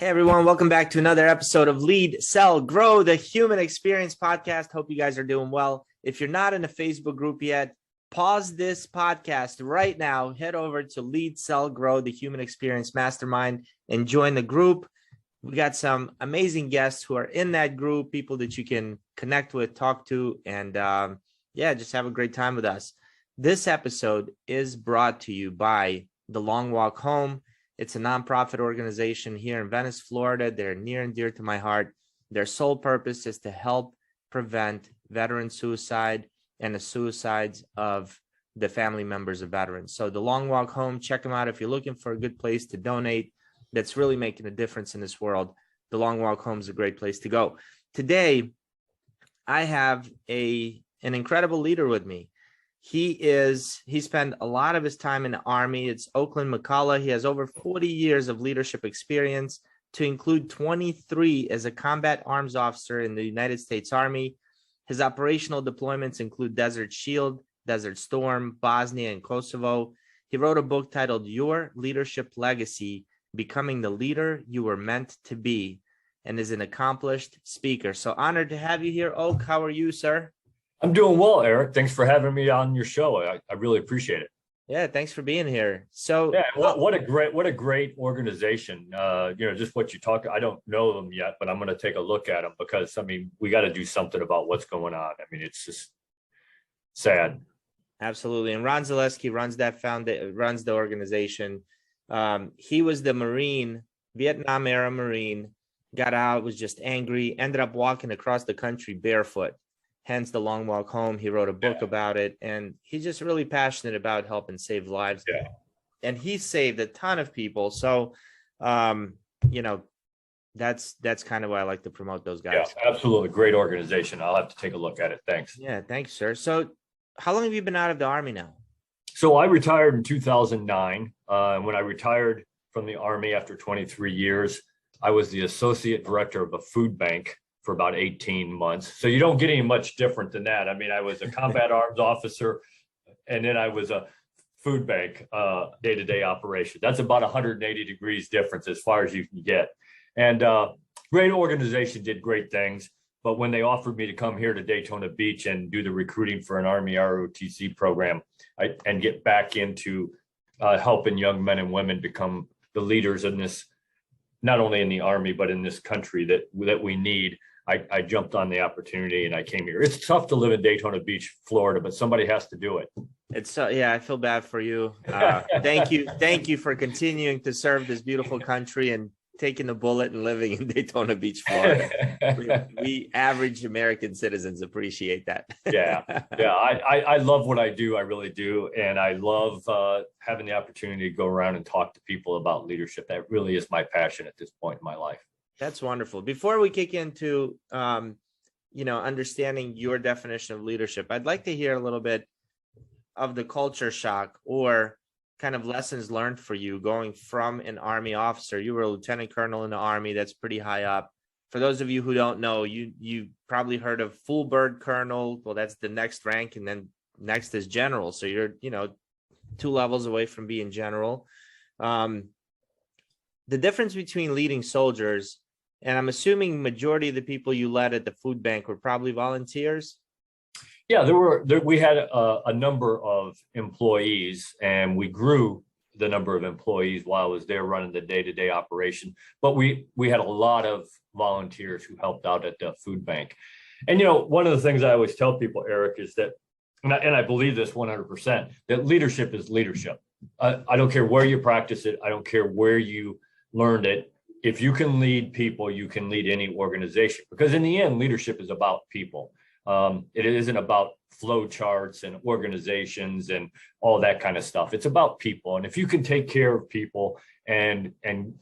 Hey everyone, welcome back to another episode of Lead, Sell, Grow, the Human Experience Podcast. Hope you guys are doing well. If you're not in a Facebook group yet, pause this podcast right now. Head over to Lead, Sell, Grow, the Human Experience Mastermind and join the group. We got some amazing guests who are in that group, people that you can connect with, talk to, and just have a great time with us. This episode is brought to you by The Long Walk Home. It's a nonprofit organization here in Venice, Florida. They're near and dear to my heart. Their sole purpose is to help prevent veteran suicide and the suicides of the family members of veterans. So The Long Walk Home, check them out if you're looking for a good place to donate that's really making a difference in this world. The Long Walk Home is a great place to go. Today, I have an incredible leader with me. He spent a lot of his time in the Army. It's Oakland McCullough. He has over 40 years of leadership experience, to include 23 as a combat arms officer in the United States Army. His operational deployments include Desert Shield, Desert Storm, Bosnia, and Kosovo. He wrote a book titled Your Leadership Legacy, Becoming the Leader You Were Meant to Be, and is an accomplished speaker. So honored to have you here, Oak. How are you, sir? I'm doing well, Eric. Thanks for having me on your show. I really appreciate it. Yeah, thanks for being here. So yeah, what a great organization. Just what you talk. I don't know them yet, but I'm going to take a look at them because we got to do something about what's going on. It's just sad. Absolutely. And Ron Zaleski runs the organization. He was the Marine, Vietnam era Marine, got out, was just angry, ended up walking across the country barefoot. Hence The Long Walk Home. He wrote a book about it, and he's just really passionate about helping save lives. Yeah. And he saved a ton of people. So, that's kind of why I like to promote those guys. Yeah, absolutely. Great organization. I'll have to take a look at it. Thanks. Yeah, thanks, sir. So how long have you been out of the Army now? So I retired in 2009. When I retired from the Army after 23 years, I was the associate director of a food bank for about 18 months. So you don't get any much different than that. I was a combat arms officer, and then I was a food bank day-to-day operation. That's about 180 degrees difference as far as you can get. And great organization, did great things. But when they offered me to come here to Daytona Beach and do the recruiting for an Army ROTC program and get back into helping young men and women become the leaders in this, not only in the Army, but in this country that we need, I jumped on the opportunity and I came here. It's tough to live in Daytona Beach, Florida, but somebody has to do it. I feel bad for you. Thank you for continuing to serve this beautiful country and taking the bullet and living in Daytona Beach, Florida. we average American citizens appreciate that. Yeah. I love what I do. I really do. And I love having the opportunity to go around and talk to people about leadership. That really is my passion at this point in my life. That's wonderful. Before we kick into, understanding your definition of leadership, I'd like to hear a little bit of the culture shock or kind of lessons learned for you going from an Army officer. You were a lieutenant colonel in the Army. That's pretty high up. For those of you who don't know, you probably heard of full bird colonel. Well, that's the next rank, and then next is general. So you're, 2 levels away from being general. The difference between leading soldiers, and I'm assuming majority of the people you led at the food bank were probably volunteers. Yeah, we had a number of employees, and we grew the number of employees while I was there running the day-to-day operation. But we had a lot of volunteers who helped out at the food bank. And, one of the things I always tell people, Eric, is that, and I believe this 100%, that leadership is leadership. I don't care where you practice it. I don't care where you learned it. If you can lead people, you can lead any organization, because in the end, leadership is about people. It isn't about flow charts and organizations and all that kind of stuff. It's about people. And if you can take care of people and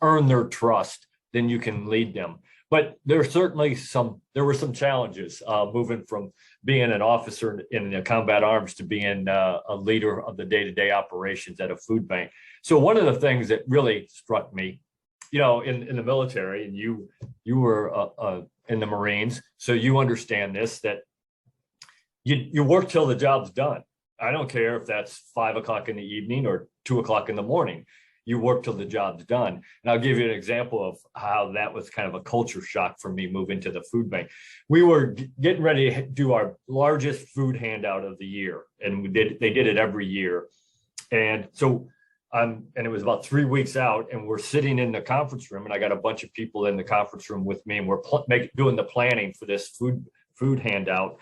earn their trust, then you can lead them. But there were some challenges moving from being an officer in the combat arms to being a leader of the day-to-day operations at a food bank. So one of the things that really struck me, in the military, and you were in the Marines, so you understand this, that you work till the job's done. I don't care if that's 5 o'clock in the evening or 2 o'clock in the morning. You work till the job's done. And I'll give you an example of how that was kind of a culture shock for me moving to the food bank. We were getting ready to do our largest food handout of the year. And they did it every year. And so and it was about 3 weeks out, and we're sitting in the conference room, and I got a bunch of people in the conference room with me, and we're doing the planning for this food handout.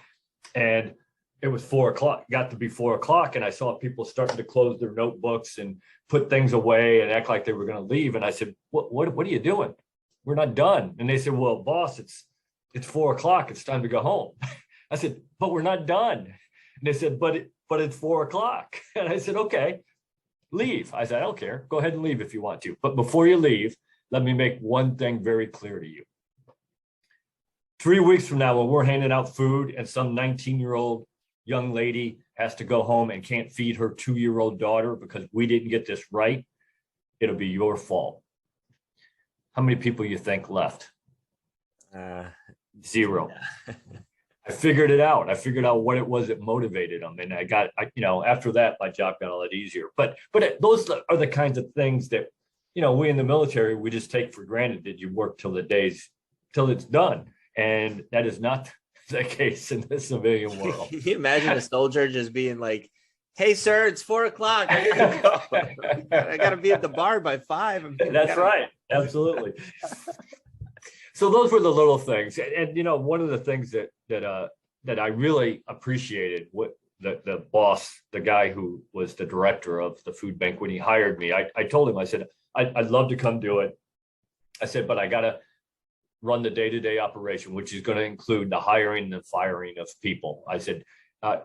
And it was 4:00, got to be 4:00, and I saw people starting to close their notebooks and put things away and act like they were going to leave. And I said, what are you doing? We're not done. And they said, well, boss, it's 4:00. It's time to go home. I said, but we're not done. And they said, but it's 4:00. And I said, okay, leave. I said, I don't care. Go ahead and leave if you want to. But before you leave, let me make one thing very clear to you. 3 weeks from now, when we're handing out food and some 19-year-old young lady has to go home and can't feed her 2-year-old daughter because we didn't get this right, it'll be your fault. How many people you think left? Zero. Yeah. I figured it out. I figured out what it was that motivated them. And after that, my job got a lot easier. But those are the kinds of things that, we in the military, we just take for granted that you work till it's done. And that is not the case in the civilian world. Can you imagine a soldier just being like, hey, sir, it's 4:00. I gotta go. I gotta be at the bar by 5. That's right. Absolutely. So those were the little things. And one of the things that I really appreciated, what the boss, the guy who was the director of the food bank, when he hired me, I told him, I said, I'd love to come do it. I said, but I got to run the day-to-day operation, which is going to include the hiring and firing of people. I said,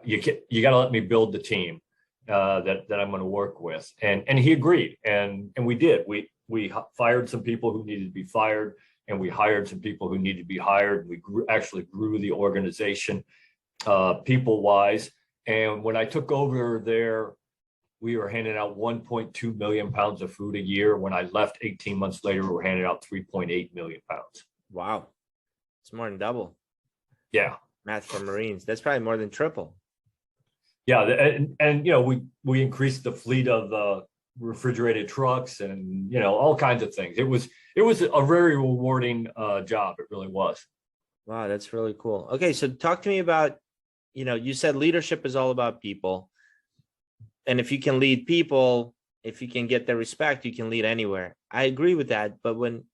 you got to let me build the team that I'm going to work with. And he agreed. And we did. We fired some people who needed to be fired, and we hired some people who needed to be hired. We actually grew the organization people-wise. And when I took over there, we were handing out 1.2 million pounds of food a year. When I left 18 months later, we were handing out 3.8 million pounds. Wow. It's more than double. Yeah. Math for Marines. That's probably more than triple. Yeah. And we increased the fleet of refrigerated trucks and, all kinds of things. It was a very rewarding job. It really was. Wow. That's really cool. Okay. So talk to me about, you said leadership is all about people. And if you can lead people, if you can get their respect, you can lead anywhere. I agree with that. But when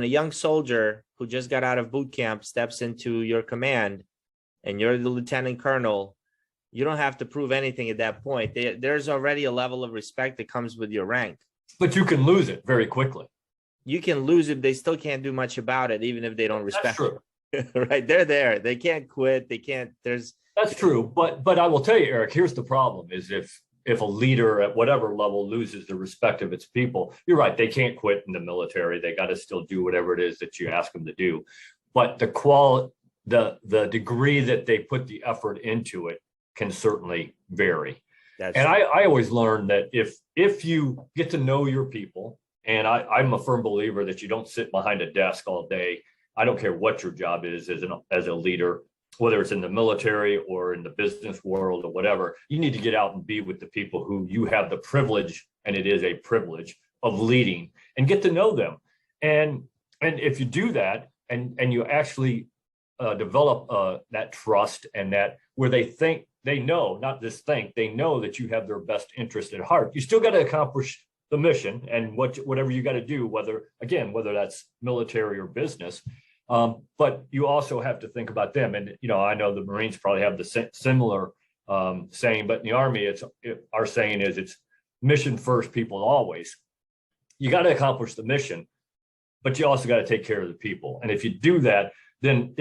a young soldier who just got out of boot camp steps into your command and you're the lieutenant colonel, you don't have to prove anything at that point. There's already a level of respect that comes with your rank. But you can lose it very quickly. You can lose it. They still can't do much about it, even if they don't respect That's you. Right. They're there. They can't quit. They can't. That's true. But I will tell you, Eric, here's the problem is if a leader at whatever level loses the respect of its people, you're right. They can't quit in the military. They got to still do whatever it is that you ask them to do. But the degree that they put the effort into it can certainly vary. I always learn that if you get to know your people, and I'm a firm believer that you don't sit behind a desk all day. I don't care what your job is as a leader, whether it's in the military or in the business world or whatever. You need to get out and be with the people who you have the privilege, and it is a privilege, of leading, and get to know them. And if you do that and you actually develop that trust, and that where they know, not just think, they know that you have their best interest at heart. You still got to accomplish the mission and whatever you got to do, whether that's military or business. But you also have to think about them. And, I know the Marines probably have the similar saying, but in the Army, our saying is it's mission first, people always. You got to accomplish the mission, but you also got to take care of the people. And if you do that, then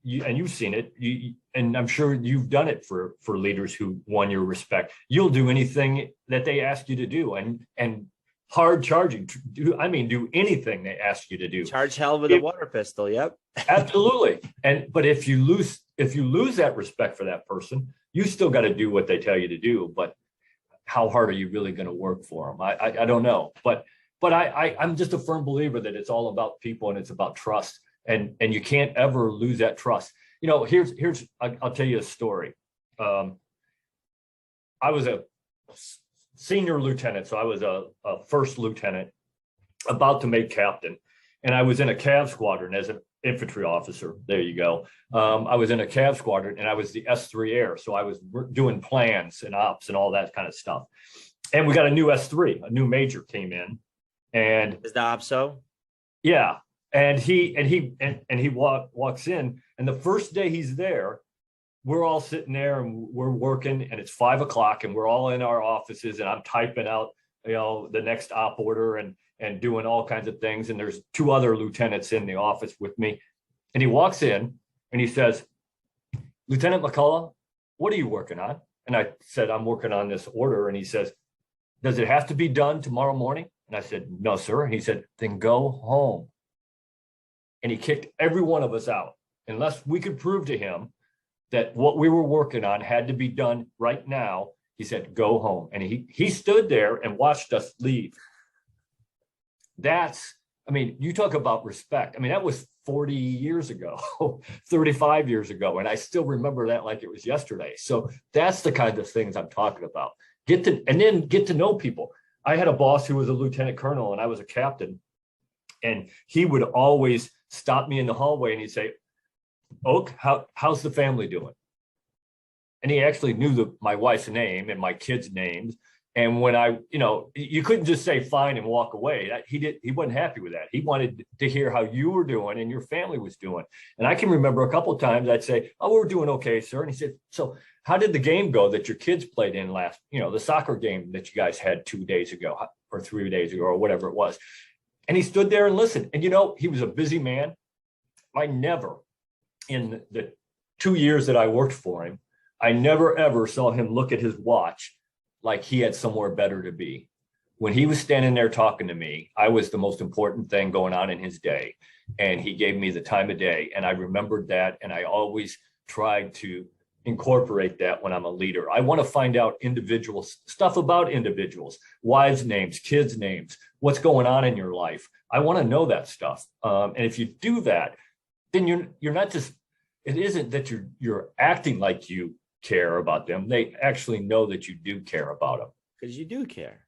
you've seen it, and I'm sure you've done it for leaders who won your respect. You'll do anything that they ask you to do, and hard charging. Do anything they ask you to do. Charge hell with a water pistol. Yep. Absolutely. But if you lose that respect for that person, you still got to do what they tell you to do. But how hard are you really going to work for them? I don't know. But I'm just a firm believer that it's all about people, and it's about trust. And you can't ever lose that trust. I'll tell you a story. I was a senior lieutenant. So I was a first lieutenant about to make captain. And I was in a Cav squadron as an infantry officer. There you go. I was in a Cav squadron and I was the S3 Air. So I was doing plans and ops and all that kind of stuff. And we got a new S3, a new major came in. And is the OPSO? Yeah. And he walks in, and the first day he's there, we're all sitting there and we're working, and it's 5 o'clock and we're all in our offices, and I'm typing out, the next op order and doing all kinds of things. And there's 2 other lieutenants in the office with me. And he walks in and he says, "Lieutenant McCullough, what are you working on?" And I said, "I'm working on this order." And he says, "Does it have to be done tomorrow morning?" And I said, "No, sir." And he said, "Then go home." And he kicked every one of us out unless we could prove to him that what we were working on had to be done right now. He said, "Go home." And he stood there and watched us leave. You talk about respect. That was 40 years ago, 35 years ago. And I still remember that like it was yesterday. So that's the kind of things I'm talking about. Get to know people. I had a boss who was a lieutenant colonel and I was a captain. And he would always stop me in the hallway and he'd say, "Oak, how's the family doing?" And he actually knew my wife's name and my kids' names. And when you couldn't just say fine and walk away. He wasn't happy with that. He wanted to hear how you were doing and your family was doing. And I can remember a couple of times I'd say, "Oh, we're doing okay, sir." And he said, "So how did the game go that your kids played in last, the soccer game that you guys had 2 days ago or 3 days ago or whatever it was?" And he stood there and listened. And, he was a busy man. I never, in the 2 years that I worked for him, I never, ever saw him look at his watch like he had somewhere better to be. When he was standing there talking to me, I was the most important thing going on in his day. And he gave me the time of day. And I remembered that. And I always tried to incorporate that when I'm a leader. I want to find out stuff about individuals, wives' names, kids' names, what's going on in your life. I want to know that stuff. And if you do that, then you're not just, it isn't that you're acting like you care about them. They actually know that you do care about them. Because you do care.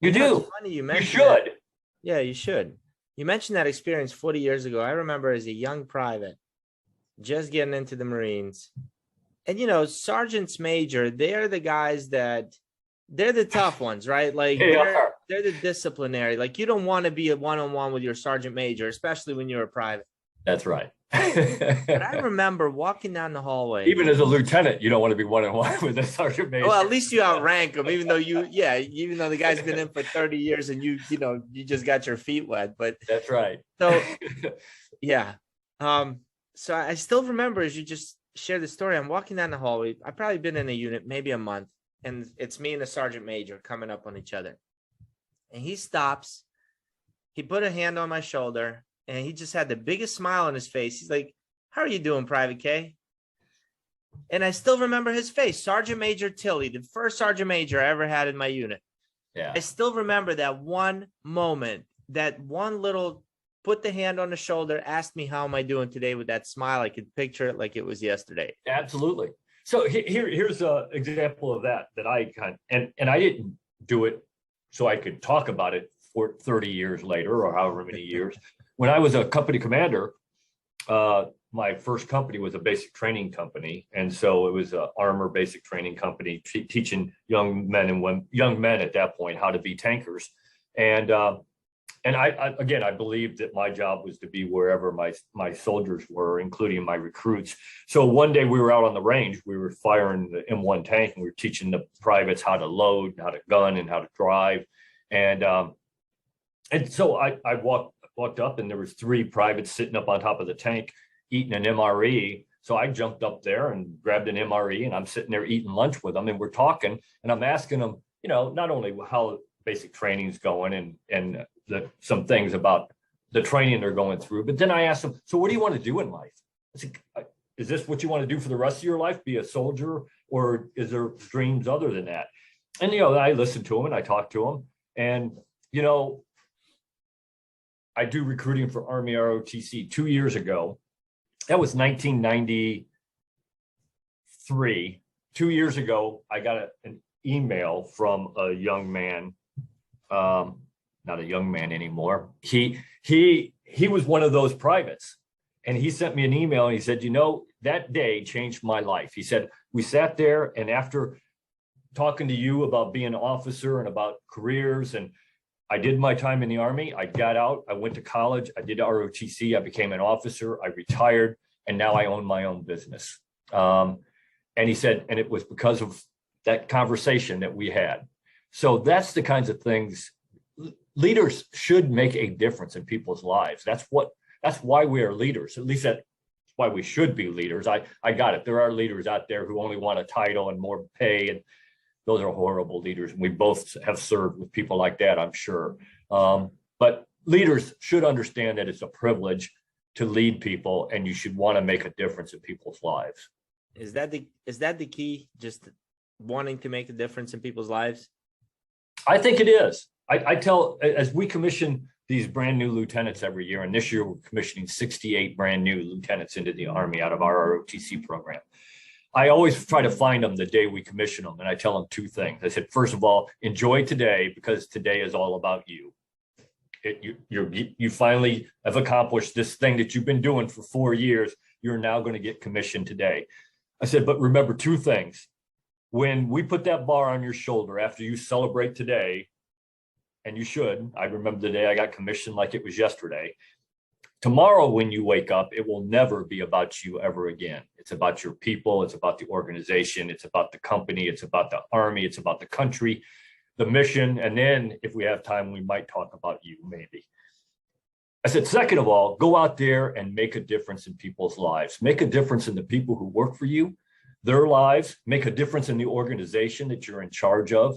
You do. It's funny you mentioned you should. That. Yeah, you should. You mentioned that experience 40 years ago. I remember as a young private, just getting into the Marines. And, sergeants major, they're the guys they're the tough ones, right? Like they're the disciplinary. Like you don't want to be a one-on-one with your sergeant major, especially when you're a private. That's right. But I remember walking down the hallway. Even as a lieutenant, you don't want to be one-on-one with a sergeant major. Well, at least you outrank them, even though the guy's been in for 30 years and you just got your feet wet. But that's right. So yeah. So I still remember as you just shared the story, I'm walking down the hallway. I've probably been in a unit maybe a month, and it's me and a sergeant major coming up on each other. And he stops. He put a hand on my shoulder. And he just had the biggest smile on his face. He's like, "How are you doing, Private K?" And I still remember his face. Sergeant Major Tilley, the first sergeant major I ever had in my unit. Yeah. I still remember that one moment, that one little put the hand on the shoulder, asked me, "How am I doing today?" with that smile. I could picture it like it was yesterday. Absolutely. So here's an example of that I and I didn't do it so I could talk about it for 30 years later or however many years. When I was a company commander, my first company was a basic training company. And so it was an armor basic training company teaching young men at that point how to be tankers. And I believed that my job was to be wherever my soldiers were, including my recruits. So one day we were out on the range, we were firing the M1 tank, and we were teaching the privates how to load, how to gun, and how to drive. And so I walked up, and there was 3 privates sitting up on top of the tank eating an MRE. So I jumped up there and grabbed an MRE, and I'm sitting there eating lunch with them, and we're talking, and I'm asking them, not only how basic training's going and some things about the training they're going through, but then I asked them, "So what do you want to do in life? I said, is this what you want to do for the rest of your life, be a soldier, or is there dreams other than that?" And, I listened to them and I talked to them, and, I do recruiting for Army ROTC 2 years ago. That was 1993. 2 years ago, I got an email from a young man, not a young man anymore. He was one of those privates, and he sent me an email and he said, that day changed my life. He said, we sat there, and after talking to you about being an officer and about careers, and I did my time in the Army. I got out, I went to college, I did ROTC, I became an officer, I retired, and now I own my own business. And he said, and it was because of that conversation that we had. So that's the kinds of things. Leaders should make a difference in people's lives. That's why we are leaders. At least that's why we should be leaders. I got it. There are leaders out there who only want a title and more pay, and those are horrible leaders. And we both have served with people like that, I'm sure. But leaders should understand that it's a privilege to lead people, and you should want to make a difference in people's lives. Is that the key? Just wanting to make a difference in people's lives? I think it is. I tell, as we commission these brand new lieutenants every year, and this year we're commissioning 68 brand new lieutenants into the Army out of our ROTC program. I always try to find them the day we commission them, and I tell them two things. I said, first of all, enjoy today, because today is all about you. You finally have accomplished this thing that you've been doing for 4 years. You're now going to get commissioned today. I said, but remember two things. When we put that bar on your shoulder after you celebrate today, and you should, I remember the day I got commissioned like it was yesterday. Tomorrow, when you wake up, it will never be about you ever again. It's about your people. It's about the organization. It's about the company. It's about the Army. It's about the country, the mission. And then if we have time, we might talk about you, maybe. I said, second of all, go out there and make a difference in people's lives. Make a difference in the people who work for you, their lives. Make a difference in the organization that you're in charge of.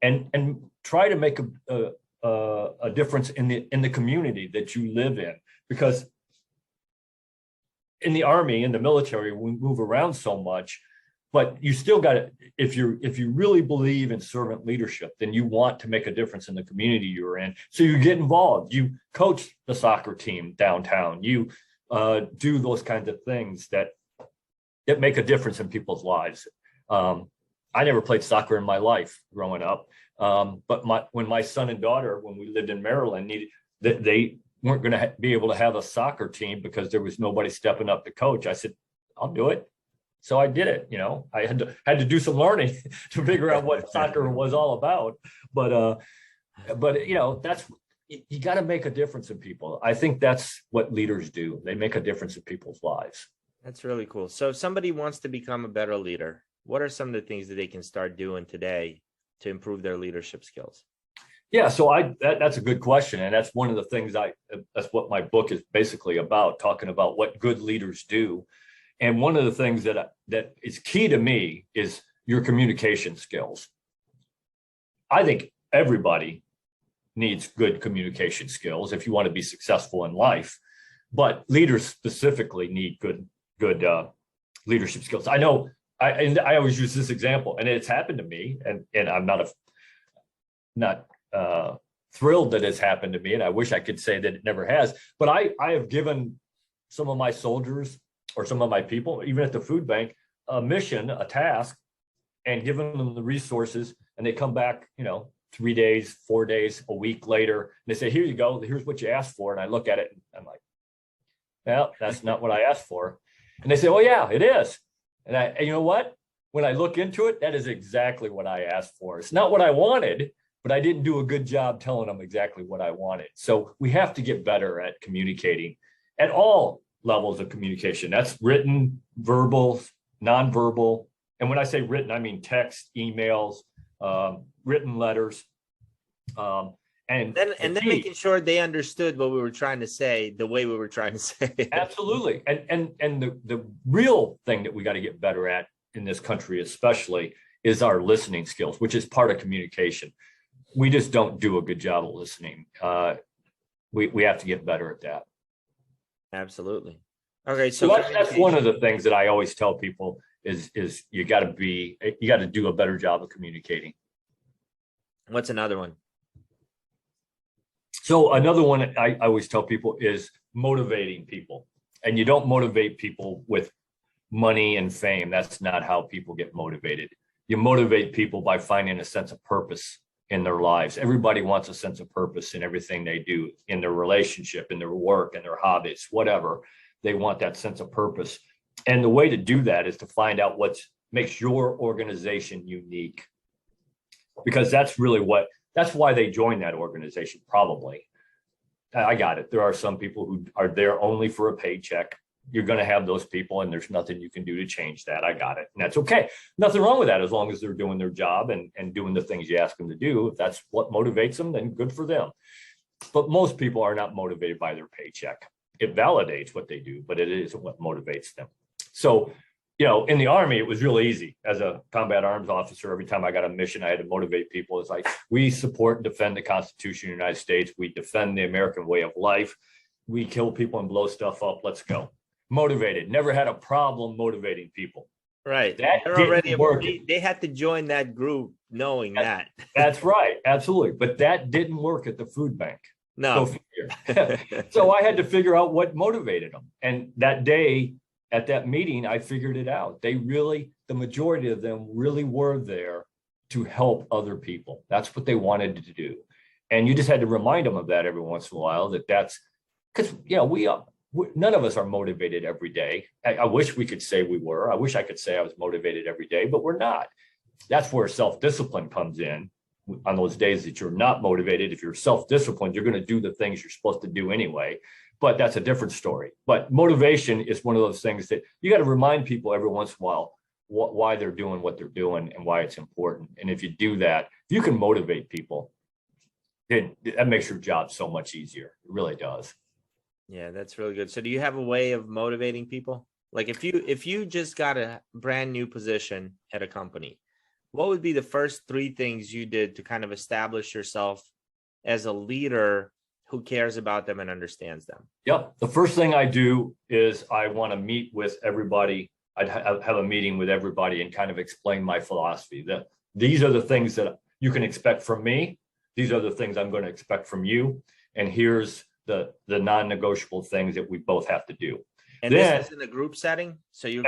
And try to make a difference in the community that you live in. Because in the Army, in the military, we move around so much, but you still got to, if you really believe in servant leadership, then you want to make a difference in the community you're in. So you get involved, you coach the soccer team downtown, you do those kinds of things that make a difference in people's lives. I never played soccer in my life growing up. But when my son and daughter, when we lived in Maryland, they weren't going to be able to have a soccer team because there was nobody stepping up to coach. I said, I'll do it. So I did it. I had to do some learning to figure out what soccer was all about. But that's, you got to make a difference in people. I think that's what leaders do. They make a difference in people's lives. That's really cool. So if somebody wants to become a better leader, what are some of the things that they can start doing today to improve their leadership skills? Yeah, so that's a good question. And that's one of the things that's what my book is basically about, talking about what good leaders do. And one of the things that is key to me is your communication skills. I think everybody needs good communication skills if you want to be successful in life, but leaders specifically need good leadership skills. I know I always use this example, and it's happened to me, and I'm not thrilled that it's happened to me, and I wish I could say that it never has. But I have given some of my soldiers or some of my people, even at the food bank, a mission, a task, and given them the resources, and they come back, 3 days, 4 days, a week later, and they say, here you go, here's what you asked for. And I look at it, and I'm like, well, that's not what I asked for. And they say, oh yeah, it is. And you know what? When I look into it, that is exactly what I asked for. It's not what I wanted, but I didn't do a good job telling them exactly what I wanted. So we have to get better at communicating at all levels of communication. That's written, verbal, nonverbal. And when I say written, I mean text, emails, written letters. And then making sure they understood what we were trying to say the way we were trying to say it. Absolutely. And the real thing that we got to get better at in this country especially is our listening skills, which is part of communication. We just don't do a good job of listening. We have to get better at that. Absolutely. Okay. So that's one of the things that I always tell people is you got to do a better job of communicating. What's another one? So another one I always tell people is motivating people. And you don't motivate people with money and fame. That's not how people get motivated. You motivate people by finding a sense of purpose in their lives. Everybody wants a sense of purpose in everything they do, in their relationship, in their work, in their hobbies, whatever. They want that sense of purpose. And the way to do that is to find out what makes your organization unique. Because that's why they joined that organization, probably. I got it. There are some people who are there only for a paycheck. You're going to have those people, and there's nothing you can do to change that. I got it. And that's okay. Nothing wrong with that, as long as they're doing their job and doing the things you ask them to do. If that's what motivates them, then good for them. But most people are not motivated by their paycheck. It validates what they do, but it isn't what motivates them. So, in the Army, it was really easy. As a combat arms officer, every time I got a mission, I had to motivate people. It's like, we support and defend the Constitution of the United States. We defend the American way of life. We kill people and blow stuff up. Let's go. Motivated. Never had a problem motivating people. Right. They're already they had to join that group knowing that. That's right. Absolutely. But that didn't work at the food bank. No. So I had to figure out what motivated them. And that day, at that meeting, I figured it out. The majority of them really were there to help other people. That's what they wanted to do. And you just had to remind them of that every once in a while, that's because, none of us are motivated every day. I wish we could say we were. I wish I could say I was motivated every day, but we're not. That's where self-discipline comes in. On those days that you're not motivated, if you're self-disciplined, you're going to do the things you're supposed to do anyway. But that's a different story. But motivation is one of those things that you got to remind people every once in a while why they're doing what they're doing and why it's important. And if you do that, if you can motivate people, that makes your job so much easier. It really does. Yeah, that's really good. So do you have a way of motivating people? Like if you just got a brand new position at a company, what would be the first 3 things you did to kind of establish yourself as a leader who cares about them and understands them? Yep. The first thing I do is I want to meet with everybody. I'd have a meeting with everybody and kind of explain my philosophy, that these are the things that you can expect from me. These are the things I'm going to expect from you. And here's the non-negotiable things that we both have to do. And then, this is in a group setting? So you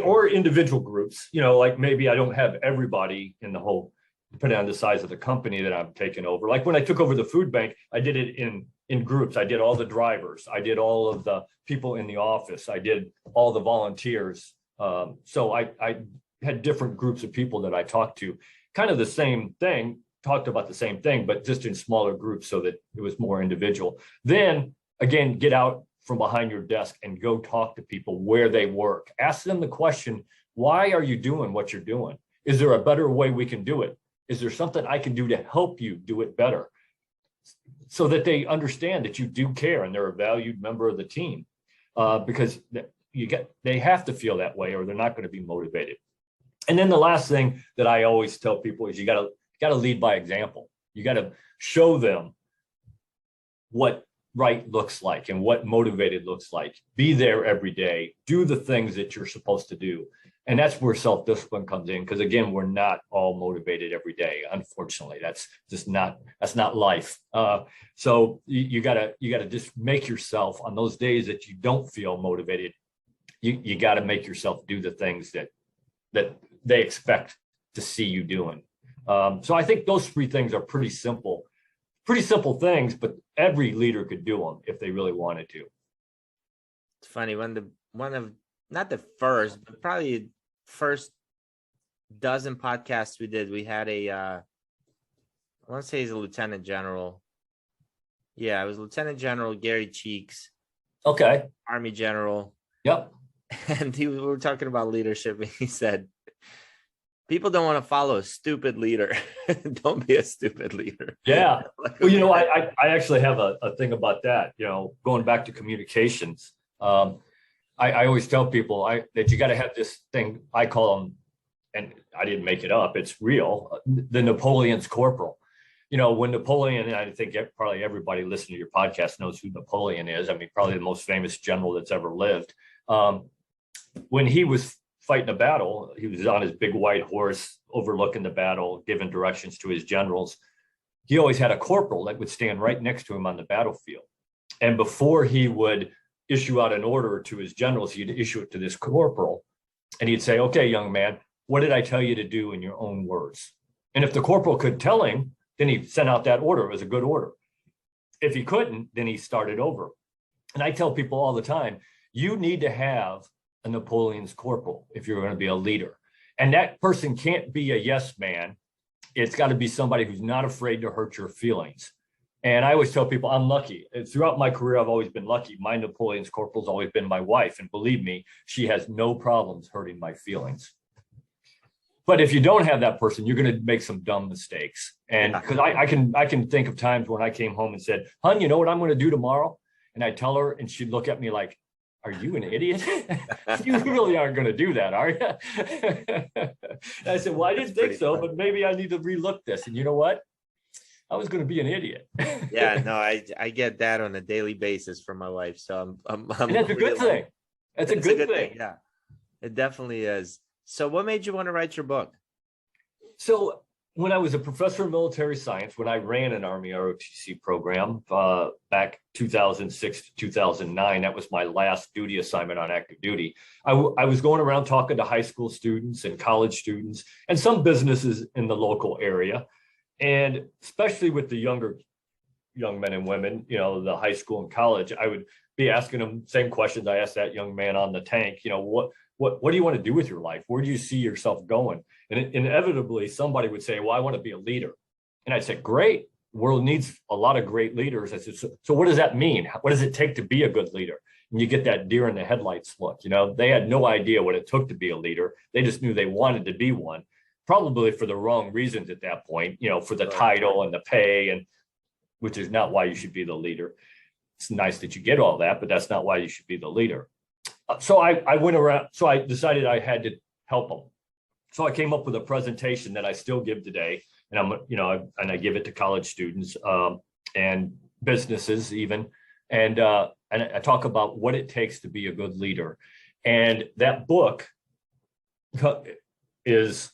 or individual groups, like maybe I don't have everybody in the whole, depending on the size of the company that I'm taking over. Like when I took over the food bank, I did it in groups. I did all the drivers. I did all of the people in the office. I did all the volunteers. So I had different groups of people that I talked to, kind of the same thing, talked about the same thing, but just in smaller groups so that it was more individual. Then again, get out from behind your desk and go talk to people where they work. Ask them the question, why are you doing what you're doing? Is there a better way we can do it? Is there something I can do to help you do it better? So that they understand that you do care and they're a valued member of the team. Because they have to feel that way or they're not going to be motivated. And then the last thing that I always tell people is you got to lead by example. You got to show them what right looks like and what motivated looks like. Be there every day. Do the things that you're supposed to do. And that's where self-discipline comes in. Because again, we're not all motivated every day. Unfortunately, that's not life. So you gotta just make yourself on those days that you don't feel motivated. You got to make yourself do the things that they expect to see you doing. So I think those 3 things are pretty simple things, but every leader could do them if they really wanted to. It's funny not the first, but probably first dozen podcasts we did, we had I want to say he's a lieutenant general. Yeah, it was Lieutenant General Gary Cheeks. Okay. Army general. Yep. And we were talking about leadership, and he said, people don't want to follow a stupid leader. Don't be a stupid leader. Yeah. Well, I actually have a thing about that, going back to communications. I always tell people that you got to have this thing, I call them, and I didn't make it up, it's real, the Napoleon's corporal. When Napoleon, and I think probably everybody listening to your podcast knows who Napoleon is. I mean, probably the most famous general that's ever lived. When he was fighting a battle, he was on his big white horse overlooking the battle, giving directions to his generals. He always had a corporal that would stand right next to him on the battlefield. And before he would issue out an order to his generals, he'd issue it to this corporal. And he'd say, okay, young man, what did I tell you to do in your own words? And if the corporal could tell him, then he sent out that order. It was a good order. If he couldn't, then he started over. And I tell people all the time, you need to have a Napoleon's corporal if you're going to be a leader. And that person can't be a yes man. It's got to be somebody who's not afraid to hurt your feelings. And I always tell people I'm lucky. Throughout my career, I've always been lucky. My Napoleon's corporal's always been my wife. And believe me, she has no problems hurting my feelings. But if you don't have that person, you're going to make some dumb mistakes. And because I can think of times when I came home and said, "Hun, you know what I'm going to do tomorrow?" And I tell her, and she'd look at me like, "Are you an idiot? You really aren't going to do that, are you?" I said, "Well, I didn't think so, but maybe I need to relook this." And you know what? I was going to be an idiot. Yeah, no, I get that on a daily basis from my wife. So I'm and that's a good thing. That's a good thing. Yeah, it definitely is. So what made you want to write your book? So when I was a professor of military science, when I ran an Army ROTC program back 2006 to 2009, that was my last duty assignment on active duty. I was going around talking to high school students and college students and some businesses in the local area. And especially with the younger young men and women, you know, the high school and college, I would be asking them same questions I asked that young man on the tank. You know, what do you want to do with your life? Where do you see yourself going? And inevitably somebody would say, "Well, I want to be a leader." And I'd say, "Great, the world needs a lot of great leaders." I said, so what does that mean? What does it take to be a good leader? And you get that deer in the headlights look. You know, they had no idea what it took to be a leader. They just knew they wanted to be one, probably for the wrong reasons at that point, you know, for the title and the pay, and which is not why you should be the leader. It's nice that you get all that, but that's not why you should be the leader. So I went around, so I decided I had to help them. So I came up with a presentation that I still give today. And I give it to college students and businesses even. And I talk about what it takes to be a good leader. And that book is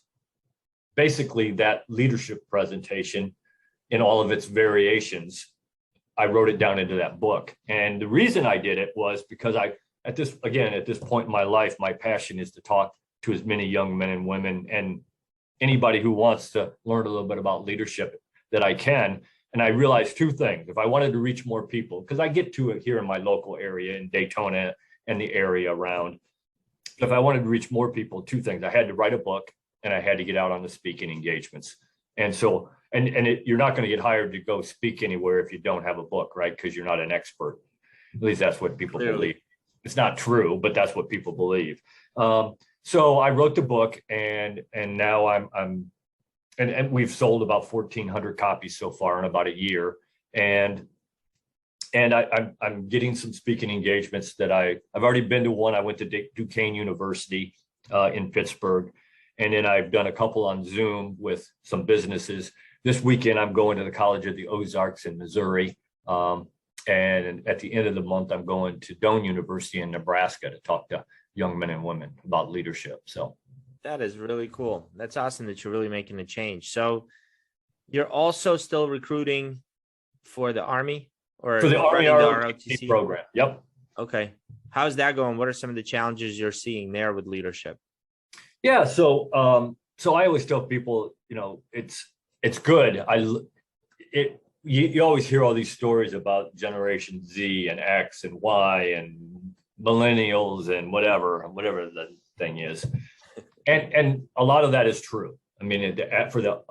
basically that leadership presentation in all of its variations. I wrote it down into that book. And the reason I did it was because at this point in my life, my passion is to talk to as many young men and women and anybody who wants to learn a little bit about leadership that I can. And I realized two things. If I wanted to reach more people, because I get to it here in my local area in Daytona and the area around, if I wanted to reach more people, two things. I had to write a book and I had to get out on the speaking engagements. And so, you're not going to get hired to go speak anywhere if you don't have a book, right? Because you're not an expert. At least that's what people believe. It's not true, but that's what people believe. So I wrote the book, and now I'm we've sold about 1,400 copies so far in about a year, and I'm getting some speaking engagements that I've already been to one. I went to Duquesne University in Pittsburgh, and then I've done a couple on Zoom with some businesses. This weekend I'm going to the College of the Ozarks in Missouri. And at the end of the month, I'm going to Doane University in Nebraska to talk to young men and women about leadership. So that is really cool. That's awesome that you're really making a change. So you're also still recruiting for the Army or for the Army ROTC program. Yep. Okay. How's that going? What are some of the challenges you're seeing there with leadership? Yeah. So I always tell people, you know, it's good. You always hear all these stories about Generation Z and X and Y and millennials and whatever the thing is. And a lot of that is true. I mean, for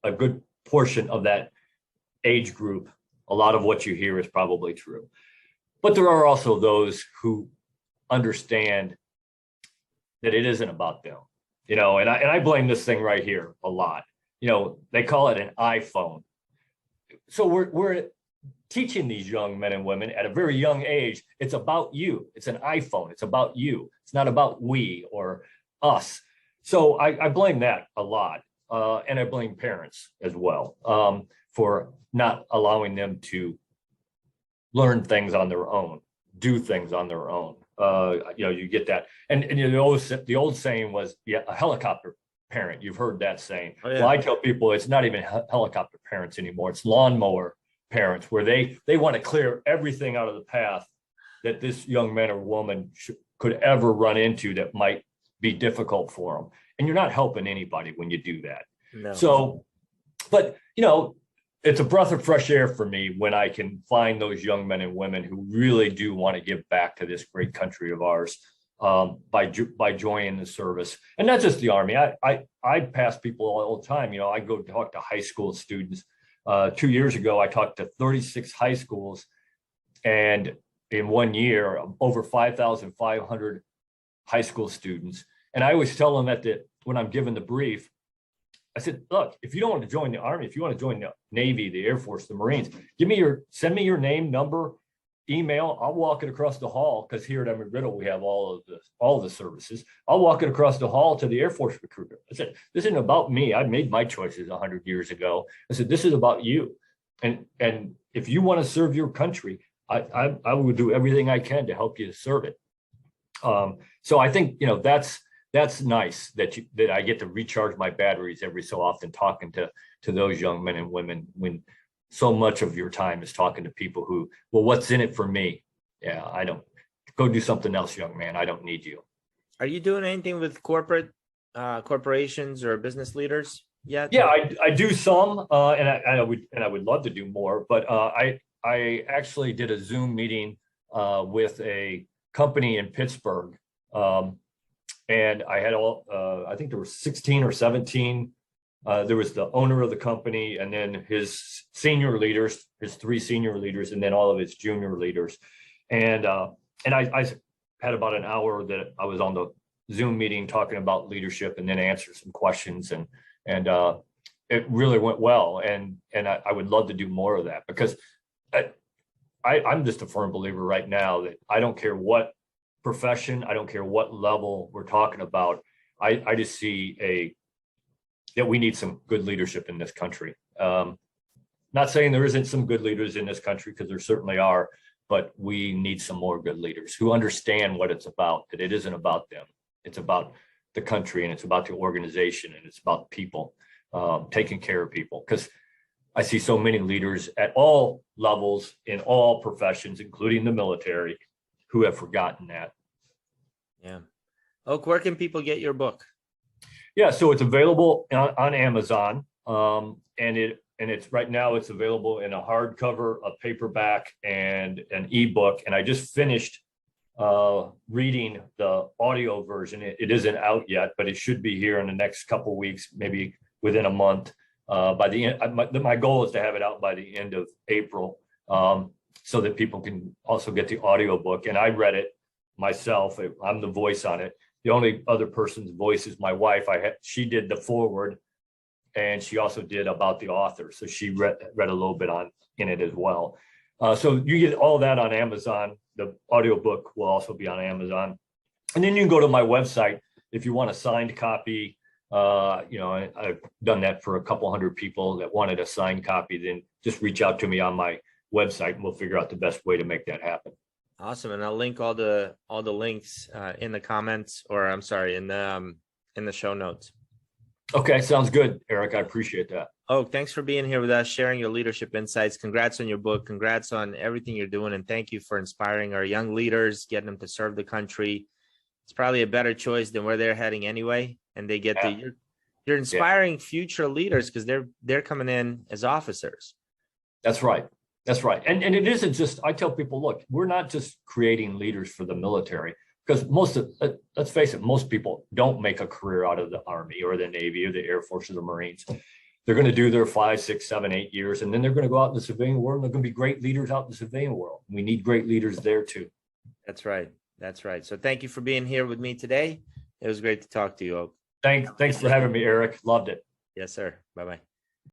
a good portion of that age group, a lot of what you hear is probably true. But there are also those who understand that it isn't about them, you know, and I blame this thing right here a lot. You know, they call it an iPhone. So we're teaching these young men and women at a very young age, it's about you. It's an iPhone. It's about you. It's not about we or us. So I blame that a lot. And I blame parents as well for not allowing them to learn things on their own, do things on their own. You know, you get that. And you know, the old saying was, yeah, a helicopter parent. You've heard that saying. Oh, yeah. Well, I tell people it's not even helicopter parents anymore. It's lawnmower parents, where they want to clear everything out of the path that this young man or woman could ever run into that might be difficult for them. And you're not helping anybody when you do that. No. So, but, you know, it's a breath of fresh air for me when I can find those young men and women who really do want to give back to this great country of ours by joining the service. And not just the Army. I pass people all the time. You know, I go talk to high school students. 2 years ago, I talked to 36 high schools, and in 1 year, over 5,500 high school students. And I always tell them when I'm given the brief, I said, look, if you don't want to join the Army, if you want to join the Navy, the Air Force, the Marines, send me your name, number, email. I'll walk it across the hall, because here at Embry-Riddle, we have all of the services. I'll walk it across the hall to the Air Force recruiter. I said, this isn't about me. I made my choices 100 years ago. I said, this is about you. And if you want to serve your country, I will do everything I can to help you serve it. So I think, you know, that's nice that I get to recharge my batteries every so often, talking to those young men and women, when so much of your time is talking to people who, well, what's in it for me? Yeah, I don't. Go do something else, young man. I don't need you. Are you doing anything with corporations or business leaders yet? Yeah, I do some, and I would love to do more, but I actually did a Zoom meeting with a company in Pittsburgh. And I had I think there were 16 or 17. There was the owner of the company, and then his senior leaders, his 3 senior leaders, and then all of his junior leaders. And I had about an hour that I was on the Zoom meeting talking about leadership, and then answer some questions. And it really went well. And I would love to do more of that, because I'm just a firm believer right now that I don't care what profession, I don't care what level we're talking about. I just see that we need some good leadership in this country. Not saying there isn't some good leaders in this country, because there certainly are, but we need some more good leaders who understand what it's about, that it isn't about them. It's about the country, and it's about the organization, and it's about people, taking care of people. Because I see so many leaders at all levels, in all professions, including the military, who have forgotten that. Yeah. Oak, where can people get your book? Yeah, so it's available on Amazon, and it's right now it's available in a hardcover, a paperback, and an ebook. And I just finished reading the audio version. It isn't out yet, but it should be here in the next couple of weeks, maybe within a month. By the end, my goal is to have it out by the end of April, so that people can also get the audio book. And I read it myself. I'm the voice on it. The only other person's voice is my wife. She did the foreword, and she also did about the author. So she read a little bit in it as well. So you get all that on Amazon. The audiobook will also be on Amazon. And then you can go to my website if you want a signed copy. I've done that for a couple hundred people that wanted a signed copy. Then just reach out to me on my website, and we'll figure out the best way to make that happen. Awesome. And I'll link all the links in the comments, or I'm sorry, in the show notes. Okay, sounds good, Eric. I appreciate that. Oh, thanks for being here with us, sharing your leadership insights. Congrats on your book. Congrats on everything you're doing. And thank you for inspiring our young leaders, getting them to serve the country. It's probably a better choice than where they're heading anyway. And they get you're inspiring future leaders, because they're coming in as officers. That's right. That's right. And it isn't just, I tell people, look, we're not just creating leaders for the military, because let's face it, most people don't make a career out of the Army or the Navy or the Air Force or the Marines. They're going to do their 5, 6, 7, 8 years, and then they're going to go out in the civilian world, and they're going to be great leaders out in the civilian world. We need great leaders there too. That's right. That's right. So thank you for being here with me today. It was great to talk to you, Oak. Thanks for having me, Eric. Loved it. Yes, sir. Bye-bye.